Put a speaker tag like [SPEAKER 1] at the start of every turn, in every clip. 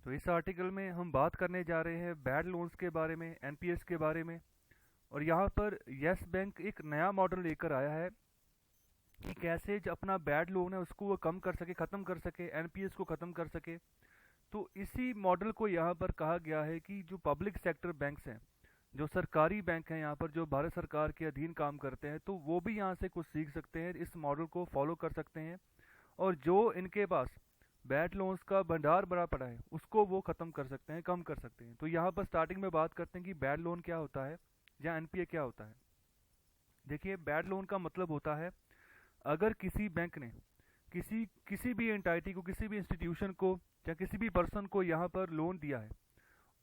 [SPEAKER 1] तो इस आर्टिकल में हम बात करने जा रहे हैं बैड लोन्स के बारे में, एनपीएस के बारे में। और यहाँ पर यस बैंक एक नया मॉडल लेकर आया है कि कैसे जो अपना बैड लोन है उसको वो कम कर सके, ख़त्म कर सके, एनपीएस को ख़त्म कर सके। तो इसी मॉडल को यहाँ पर कहा गया है कि जो पब्लिक सेक्टर बैंक्स हैं, जो सरकारी बैंक हैं यहाँ पर, जो भारत सरकार के अधीन काम करते हैं, तो वो भी यहाँ से कुछ सीख सकते हैं, इस मॉडल को फॉलो कर सकते हैं। और जो इनके पास बैड लोन्स का भंडार भरा पड़ा है उसको वो ख़त्म कर सकते हैं, कम कर सकते हैं। तो यहाँ पर स्टार्टिंग में बात करते हैं कि बैड लोन क्या होता है या एनपीए क्या होता है। देखिए, बैड लोन का मतलब होता है अगर किसी बैंक ने किसी किसी भी एंटाइटी को, किसी भी इंस्टीट्यूशन को या किसी भी पर्सन को यहाँ पर लोन दिया है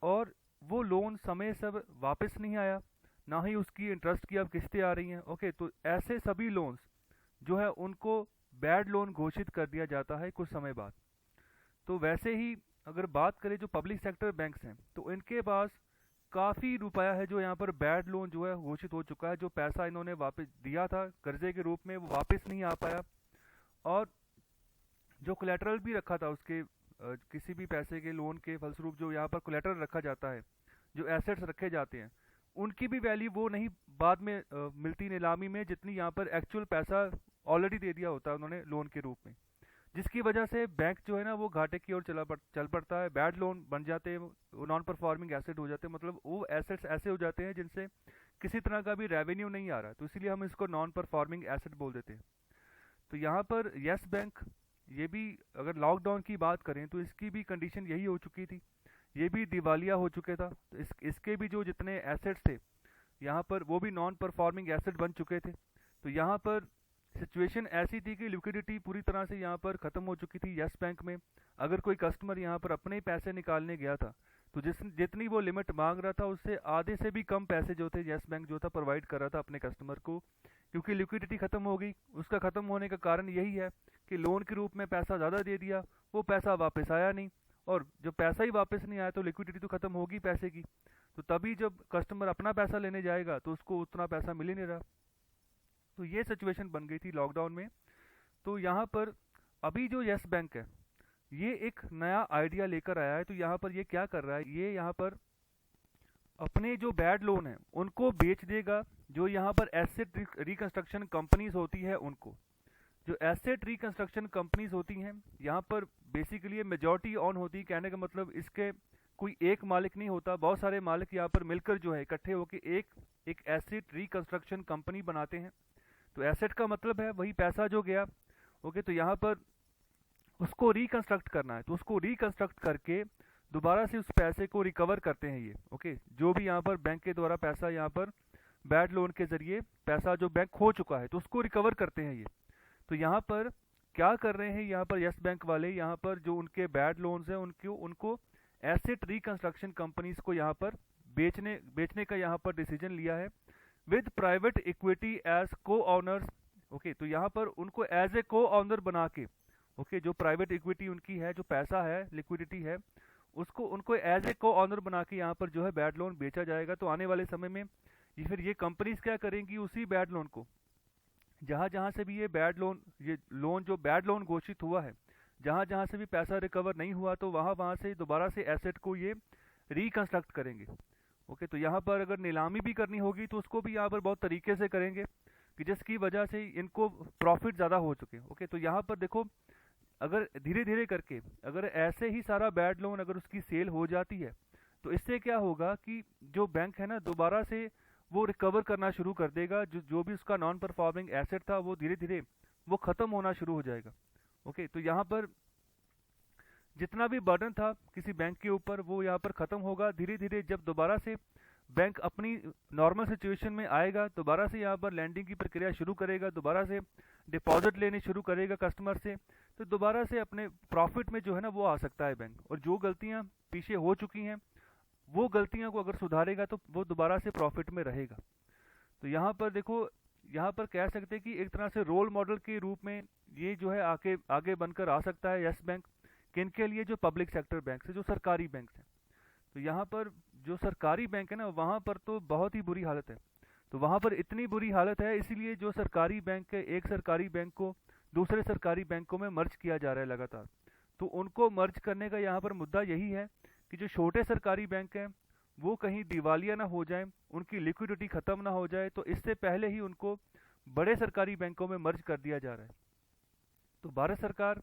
[SPEAKER 1] और वो लोन समय से वापस नहीं आया, ना ही उसकी इंटरेस्ट की अब किस्तें आ रही हैं, ओके, तो ऐसे सभी लोन्स जो है उनको बैड लोन घोषित कर दिया जाता है कुछ समय बाद। तो वैसे ही अगर बात करें जो पब्लिक सेक्टर बैंक्स हैं, तो इनके पास काफ़ी रुपया है जो यहाँ पर बैड लोन जो है घोषित हो चुका है। जो पैसा इन्होंने वापस दिया था कर्जे के रूप में वो वापस नहीं आ पाया, और जो कोलेटरल भी रखा था उसके किसी भी पैसे के लोन के फलस्वरूप जो यहाँ पर कोलेटरल रखा जाता है, जो एसेट्स रखे जाते हैं, उनकी भी वैल्यू वो नहीं बाद में मिलती नीलामी में, जितनी यहाँ पर एक्चुअल पैसा ऑलरेडी दे दिया होता है उन्होंने लोन के रूप में। जिसकी वजह से बैंक जो है ना वो घाटे की ओर चल पड़ता है, बैड लोन बन जाते हैं, वो नॉन परफॉर्मिंग एसेट हो जाते हैं। मतलब वो एसेट्स ऐसे हो जाते हैं जिनसे किसी तरह का भी रेवेन्यू नहीं आ रहा, तो इसीलिए हम इसको नॉन परफॉर्मिंग एसेट बोल देते हैं। तो यहाँ पर यस बैंक, ये भी अगर लॉकडाउन की बात करें तो इसकी भी कंडीशन यही हो चुकी थी, ये भी दिवालिया हो चुके था। तो इसके भी जो जितने एसेट्स थे यहाँ पर वो भी नॉन परफॉर्मिंग एसेट बन चुके थे। तो यहाँ पर सिचुएशन ऐसी थी कि लिक्विडिटी पूरी तरह से यहाँ पर ख़त्म हो चुकी थी यस बैंक में। अगर कोई कस्टमर यहाँ पर अपने ही पैसे निकालने गया था तो जितनी वो लिमिट मांग रहा था उससे आधे से भी कम पैसे जो थे यस बैंक जो था प्रोवाइड कर रहा था अपने कस्टमर को, क्योंकि लिक्विडिटी ख़त्म हो गई। उसका ख़त्म होने का कारण यही है कि लोन के रूप में पैसा ज़्यादा दे दिया, वो पैसा वापस आया नहीं, और जब पैसा ही वापस नहीं आया तो लिक्विडिटी तो ख़त्म होगी पैसे की। तो तभी जब कस्टमर अपना पैसा लेने जाएगा तो उसको उतना पैसा मिल ही नहीं रहा। तो ये सिचुएशन बन गई थी लॉकडाउन में। तो यहाँ पर अभी जो यस बैंक है ये एक नया आइडिया लेकर आया है। तो यहाँ पर ये क्या कर रहा है, ये यहाँ पर अपने जो बैड लोन है उनको बेच देगा। जो यहाँ पर एसेट रिकंस्ट्रक्शन कंपनीज होती है उनको, जो एसेट रिकंस्ट्रक्शन कंपनीज होती हैं यहाँ पर बेसिकली मेजॉरिटी ऑन होती है। कहने का मतलब इसके कोई एक मालिक नहीं होता, बहुत सारे मालिक यहाँ पर मिलकर जो है इकट्ठे होकर एक एसेट रिकंस्ट्रक्शन कंपनी बनाते हैं। तो एसेट का मतलब है वही पैसा जो गया, ओके, तो यहाँ पर उसको रिकंस्ट्रक्ट करना है, तो उसको रिकंस्ट्रक्ट करके दोबारा से उस पैसे को रिकवर करते हैं ये, ओके। जो भी यहाँ पर बैंक के द्वारा पैसा यहाँ पर बैड लोन के जरिए पैसा जो बैंक खो चुका है तो उसको रिकवर करते हैं ये। तो यहाँ पर क्या कर रहे हैं यहाँ पर यस बैंक वाले, यहाँ पर जो उनके बैड लोन्स हैं उनको एसेट रिकंस्ट्रक्शन कंपनीज को यहाँ पर बेचने का यहाँ पर डिसीजन लिया है विद प्राइवेट इक्विटी एज को ऑनर्स, ओके। तो यहाँ पर उनको एज ए को ऑनर बना के, ओके, जो प्राइवेट इक्विटी उनकी है, जो पैसा है, लिक्विडिटी है, उसको उनको एज ए को ऑनर बना के यहाँ पर जो है बैड लोन बेचा जाएगा। तो आने वाले समय में ये कंपनीज क्या करेंगी, उसी बैड लोन को जहाँ जहाँ से भी ये लोन जो बैड लोन घोषित हुआ है, जहाँ जहाँ से भी पैसा रिकवर नहीं हुआ तो वहाँ से दोबारा से एसेट को ये रिकंस्ट्रक्ट करेंगे, ओके। तो यहाँ पर अगर नीलामी भी करनी होगी तो उसको भी यहाँ पर बहुत तरीके से करेंगे कि जिसकी वजह से इनको प्रॉफिट ज़्यादा हो चुके, ओके। तो यहाँ पर देखो, अगर धीरे धीरे करके अगर ऐसे ही सारा बैड लोन अगर उसकी सेल हो जाती है तो इससे क्या होगा कि जो बैंक है ना दोबारा से वो रिकवर करना शुरू कर देगा। जो भी उसका नॉन परफॉर्मिंग एसेट था वो धीरे धीरे वो ख़त्म होना शुरू हो जाएगा, ओके। तो यहाँ पर जितना भी बर्डन था किसी बैंक के ऊपर वो यहाँ पर ख़त्म होगा धीरे धीरे। जब दोबारा से बैंक अपनी नॉर्मल सिचुएशन में आएगा, दोबारा से यहाँ पर लैंडिंग की प्रक्रिया शुरू करेगा, दोबारा से डिपॉजिट लेने शुरू करेगा कस्टमर से, तो दोबारा से अपने प्रॉफिट में जो है ना वो आ सकता है बैंक। और जो गलतियाँ पीछे हो चुकी हैं वो गलतियों को अगर सुधारेगा तो वो दोबारा से प्रॉफिट में रहेगा। तो यहाँ पर देखो, यहाँ पर कह सकते हैं कि एक तरह से रोल मॉडल के रूप में ये जो है आगे बनकर आ सकता है यस बैंक। किनके लिए, जो पब्लिक सेक्टर बैंक है, जो सरकारी बैंक है। तो यहाँ पर जो सरकारी बैंक है ना वहाँ पर तो बहुत ही बुरी हालत है। तो वहाँ पर इतनी बुरी हालत है इसीलिए जो सरकारी बैंक है, एक सरकारी बैंक को दूसरे सरकारी बैंकों में मर्ज किया जा रहा है लगातार। तो उनको मर्ज करने का यहाँ पर मुद्दा यही है कि जो छोटे सरकारी बैंक हैं वो कहीं दिवालिया ना हो जाएं, उनकी लिक्विडिटी ख़त्म ना हो जाए, तो इससे पहले ही उनको बड़े सरकारी बैंकों में मर्ज कर दिया जा रहा है। तो भारत सरकार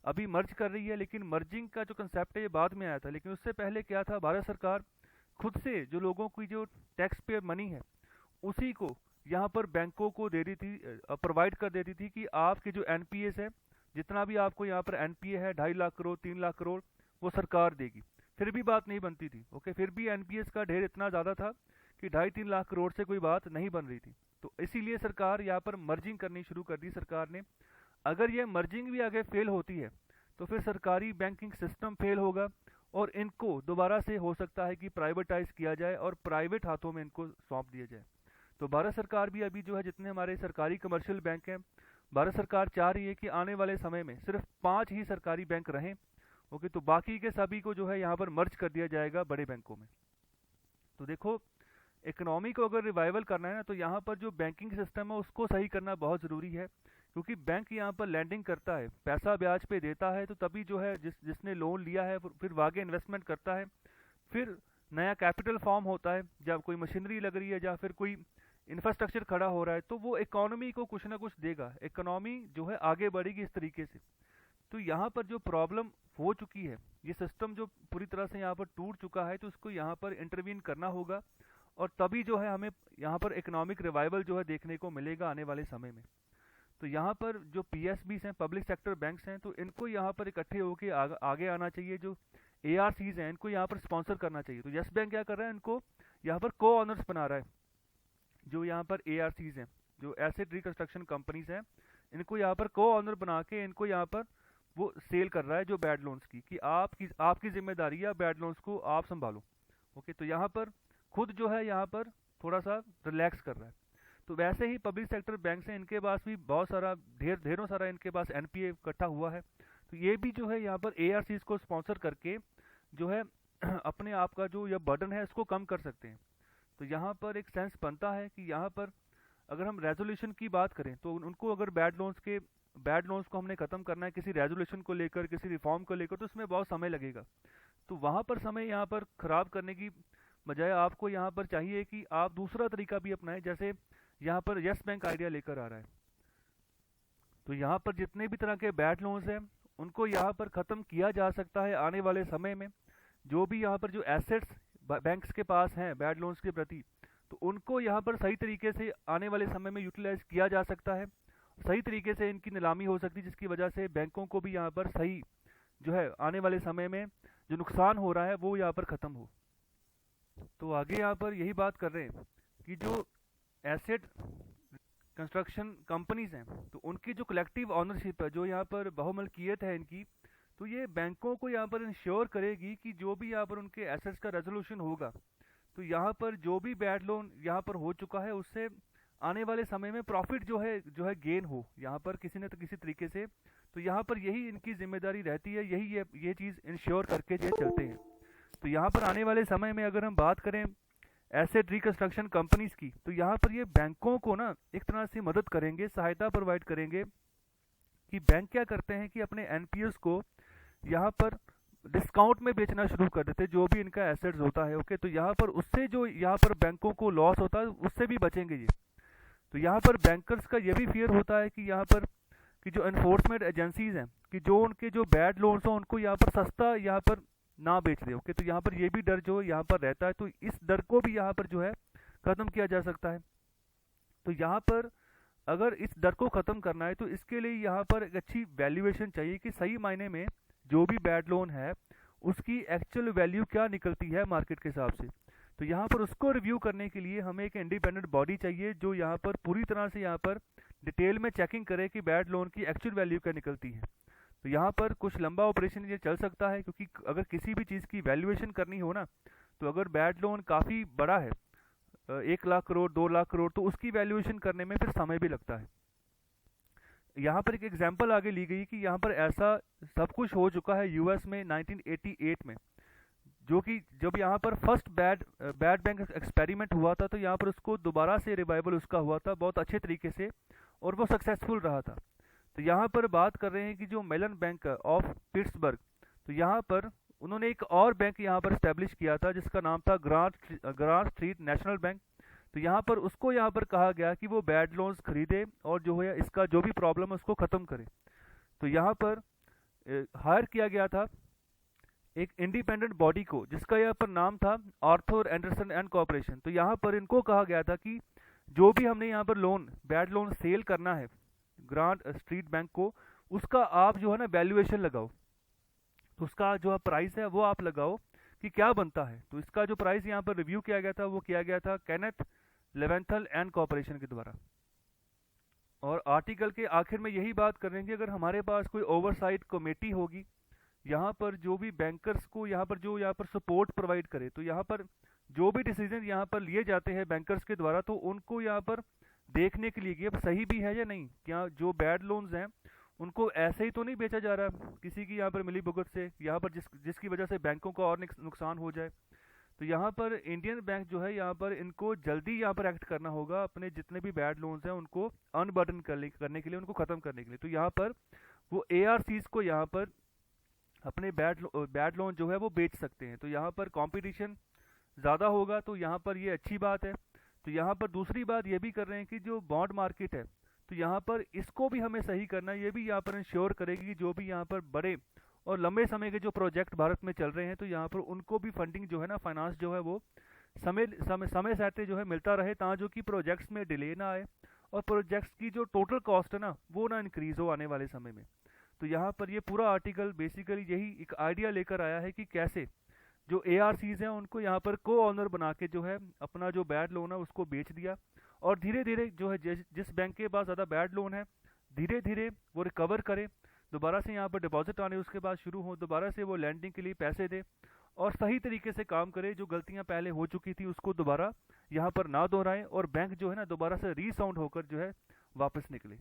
[SPEAKER 1] अभी मर्ज कर रही है, लेकिन मर्जिंग का जो कंसेप्ट है ये बाद में आया था। लेकिन उससे पहले क्या था, भारत सरकार खुद से जो लोगों की जो टैक्स पे मनी है उसी को यहाँ पर बैंकों को दे रही थी, प्रोवाइड कर देती थी कि आपके जो एनपीएस है, जितना भी आपको यहाँ पर एनपीए है 2.5 लाख करोड़ 3 लाख करोड़, वो सरकार देगी। फिर भी बात नहीं बनती थी। ओके, फिर भी एनपीएस का ढेर इतना ज़्यादा था कि 2.5-3 लाख करोड़ से कोई बात नहीं बन रही थी। तो इसीलिए सरकार यहाँ पर मर्जिंग करनी शुरू कर दी सरकार ने। अगर ये मर्जिंग भी आगे फेल होती है तो फिर सरकारी बैंकिंग सिस्टम फेल होगा और इनको दोबारा से हो सकता है कि प्राइवेटाइज किया जाए और प्राइवेट हाथों में इनको सौंप दिया जाए। तो भारत सरकार भी अभी जो है जितने हमारे सरकारी कमर्शियल बैंक हैं, भारत सरकार चाह रही है कि आने वाले समय में सिर्फ 5 ही सरकारी बैंक रहें। ओके, तो बाकी के सभी को जो है यहाँ पर मर्ज कर दिया जाएगा बड़े बैंकों में। तो देखो, इकोनॉमी को अगर रिवाइवल करना है ना, तो यहाँ पर जो बैंकिंग सिस्टम है उसको सही करना बहुत ज़रूरी है। क्योंकि बैंक यहाँ पर लैंडिंग करता है, पैसा ब्याज पे देता है, तो तभी जो है जिसने लोन लिया है फिर आगे इन्वेस्टमेंट करता है, फिर नया कैपिटल फॉर्म होता है, जब कोई मशीनरी लग रही है या फिर कोई इंफ्रास्ट्रक्चर खड़ा हो रहा है, तो वो इकोनॉमी को कुछ ना कुछ देगा, इकोनॉमी जो है आगे बढ़ेगी इस तरीके से। तो यहाँ पर जो प्रॉब्लम हो चुकी है, ये सिस्टम जो पूरी तरह से यहाँ पर टूट चुका है, तो उसको यहाँ पर इंटरवीन करना होगा और तभी जो है हमें यहाँ पर इकोनॉमिक रिवाइवल जो है देखने को मिलेगा आने वाले समय में। तो यहाँ पर जो पीएसबीज हैं, पब्लिक सेक्टर बैंक्स हैं, तो इनको यहाँ पर इकट्ठे होकर आगे आना चाहिए। जो एआरसीज हैं इनको यहाँ पर स्पॉन्सर करना चाहिए। तो यस बैंक क्या कर रहा है, इनको यहाँ पर को ऑनर्स बना रहा है। जो यहाँ पर एआरसीज हैं, जो एसेट रिकंस्ट्रक्शन कंपनीज हैं, इनको यहाँ पर को ऑनर बना के इनको यहाँ पर वो सेल कर रहा है जो बैड लोन्स की, कि आपकी जिम्मेदारी है बैड लोन्स को आप संभालो। ओके, तो यहाँ पर खुद जो है यहाँ पर थोड़ा सा रिलैक्स कर रहा है। तो वैसे ही पब्लिक सेक्टर बैंक से इनके पास भी बहुत सारा ढेरों सारा इनके पास एनपीए इकट्ठा हुआ है। तो ये भी जो है यहाँ पर एआरसीज को स्पॉन्सर करके जो है अपने आप का जो यह बर्डन है इसको कम कर सकते हैं। तो यहाँ पर एक सेंस बनता है कि यहाँ पर अगर हम रेजोल्यूशन की बात करें तो उनको अगर बैड लोन्स को हमने ख़त्म करना है किसी रेजोल्यूशन को लेकर, किसी रिफॉर्म को लेकर, तो उसमें बहुत समय लगेगा। तो वहाँ पर समय यहाँ पर ख़राब करने की बजाय आपको यहाँ पर चाहिए कि आप दूसरा तरीका भी अपनाएं। जैसे यहाँ पर यस बैंक आइडिया लेकर आ रहा है, तो यहाँ पर जितने भी तरह के बैड लोन्स हैं उनको यहाँ पर ख़त्म किया जा सकता है आने वाले समय में। जो भी यहाँ पर जो एसेट्स बैंक्स के पास हैं बैड लोन्स के प्रति, तो उनको यहाँ पर सही तरीके से आने वाले समय में यूटिलाइज किया जा सकता है, सही तरीके से इनकी नीलामी हो सकती है, जिसकी वजह से बैंकों को भी यहाँ पर सही जो है आने वाले समय में जो नुकसान हो रहा है वो यहाँ पर ख़त्म हो। तो आगे यहाँ पर यही बात कर रहे हैं कि जो एसेट कंस्ट्रक्शन कंपनीज हैं, तो उनकी जो कलेक्टिव ऑनरशिप है, जो यहाँ पर बहुमल्कियत है इनकी, तो ये बैंकों को यहाँ पर इंश्योर करेगी कि जो भी यहाँ पर उनके एसेट्स का रेजोल्यूशन होगा, तो यहाँ पर जो भी बैड लोन यहाँ पर हो चुका है उससे आने वाले समय में प्रॉफिट जो है गेन हो यहाँ पर किसी न किसी तरीके से। तो यहाँ पर यही इनकी जिम्मेदारी रहती है, यही ये चीज़ इंश्योर करके ये चलते हैं। तो यहाँ पर आने वाले समय में अगर हम बात करें एसेट रिकंस्ट्रक्शन कंपनीज की, तो यहाँ पर ये बैंकों को ना एक तरह से मदद करेंगे, सहायता प्रोवाइड करेंगे। कि बैंक क्या करते हैं कि अपने एनपीएस को यहाँ पर डिस्काउंट में बेचना शुरू कर देते हैं, जो भी इनका एसेट्स होता है। ओके, तो यहाँ पर उससे जो यहाँ पर बैंकों को लॉस होता है उससे भी बचेंगे ये। तो यहाँ पर बैंकर्स का ये भी फियर होता है कि यहाँ पर कि जो एनफोर्समेंट एजेंसीज हैं कि जो उनके जो बैड लोन्स हो उनको यहाँ पर सस्ता यहाँ पर ना बेच दे। ओके, तो यहाँ पर ये भी डर जो यहाँ पर रहता है, तो इस डर को भी यहाँ पर जो है ख़त्म किया जा सकता है। तो यहाँ पर अगर इस डर को ख़त्म करना है तो इसके लिए यहाँ पर एक अच्छी वैल्यूएशन चाहिए कि सही मायने में जो भी बैड लोन है उसकी एक्चुअल वैल्यू क्या निकलती है मार्केट के हिसाब से। तो यहाँ पर उसको रिव्यू करने के लिए हमें एक इंडिपेंडेंट बॉडी चाहिए जो यहाँ पर पूरी तरह से यहाँ पर डिटेल में चेकिंग करे कि बैड लोन की एक्चुअल वैल्यू क्या निकलती है। तो यहाँ पर कुछ लंबा ऑपरेशन ये चल सकता है, क्योंकि अगर किसी भी चीज़ की वैल्यूएशन करनी हो ना, तो अगर बैड लोन काफ़ी बड़ा है 1 लाख करोड़ 2 लाख करोड़, तो उसकी वैल्यूएशन करने में फिर समय भी लगता है। यहाँ पर एक एग्जांपल आगे ली गई कि यहाँ पर ऐसा सब कुछ हो चुका है यूएस में 1988 में, जो कि जब यहाँ पर फर्स्ट बैड बैंक एक्सपेरिमेंट हुआ था, तो यहाँ पर उसको दोबारा से रिवाइवल उसका हुआ था बहुत अच्छे तरीके से और वो सक्सेसफुल रहा था। तो यहाँ पर बात कर रहे हैं कि जो मेलन बैंक ऑफ पिट्सबर्ग, तो यहाँ पर उन्होंने एक और बैंक यहाँ पर स्टैब्लिश किया था जिसका नाम था ग्रांट स्ट्रीट नेशनल बैंक। तो यहाँ पर उसको यहाँ पर कहा गया कि वो बैड लोन्स खरीदे और जो है इसका जो भी प्रॉब्लम है उसको ख़त्म करे। तो यहाँ पर हायर किया गया था एक इंडिपेंडेंट बॉडी को जिसका यहाँ पर नाम था आर्थर एंडरसन एंड कॉर्पोरेशन। तो यहाँ पर इनको कहा गया था कि जो भी हमने यहाँ पर लोन बैड लोन सेल करना है ग्रांट स्ट्रीट बैंक को, उसका आप जो है ना वैल्यूएशन लगाओ, तो उसका जो प्राइस है वो आप लगाओ कि क्या बनता है। तो इसका जो प्राइस यहाँ पर रिव्यू किया गया था वो किया गया था केनेथ लेवेंथल एंड कॉर्पोरेशन के द्वारा। और आर्टिकल के आखिर में यही बात कर रहे हैं कि अगर हमारे पास कोई ओवरसाइट कमेटी होगी यहाँ पर जो भी बैंकर्स को यहाँ पर सपोर्ट प्रोवाइड करे, तो यहाँ पर जो भी डिसीजन यहाँ पर लिए जाते हैं बैंकर्स के द्वारा, तो उनको यहाँ पर देखने के लिए कि अब सही भी है या नहीं, क्या जो बैड लोन्स हैं उनको ऐसे ही तो नहीं बेचा जा रहा किसी की यहाँ पर मिली भुगत से, यहाँ पर जिसकी वजह से बैंकों को और नुकसान हो जाए। तो यहाँ पर इंडियन बैंक जो है यहाँ पर इनको जल्दी यहाँ पर एक्ट करना होगा, अपने जितने भी बैड लोन्स हैं उनको अनबर्डन करने के लिए, उनको ख़त्म करने के लिए। तो यहाँ पर वो ARCs को यहाँ पर अपने बैड लोन जो है वो बेच सकते हैं। तो यहाँ पर कंपटीशन ज़्यादा होगा, तो यहाँ पर ये अच्छी बात है। तो यहाँ पर दूसरी बात ये भी कर रहे हैं कि जो बॉन्ड मार्केट है, तो यहाँ पर इसको भी हमें सही करना है, ये भी यहाँ पर इंश्योर करेगी कि जो भी यहाँ पर बड़े और लंबे समय के जो प्रोजेक्ट भारत में चल रहे हैं, तो यहाँ पर उनको भी फंडिंग जो है ना, फाइनेंस जो है वो समय सहते जो है मिलता रहे, ताकि कि प्रोजेक्ट्स में डिले ना आए और प्रोजेक्ट्स की जो टोटल कॉस्ट है ना वो ना इंक्रीज हो आने वाले समय में। तो यहाँ पर ये पूरा आर्टिकल बेसिकली यही एक आइडिया लेकर आया है कि कैसे जो ARCs हैं उनको यहाँ पर को ऑनर बना के जो है अपना जो बैड लोन है उसको बेच दिया, और धीरे धीरे जो है जिस बैंक के पास ज़्यादा बैड लोन है धीरे धीरे वो रिकवर करे, दोबारा से यहाँ पर डिपॉजिट आने उसके बाद शुरू हो, दोबारा से वो लैंडिंग के लिए पैसे दे और सही तरीके से काम करे, जो गलतियाँ पहले हो चुकी थी उसको दोबारा यहाँ पर ना दोहराए और बैंक जो है ना दोबारा से रीसाउंड होकर जो है वापस निकले।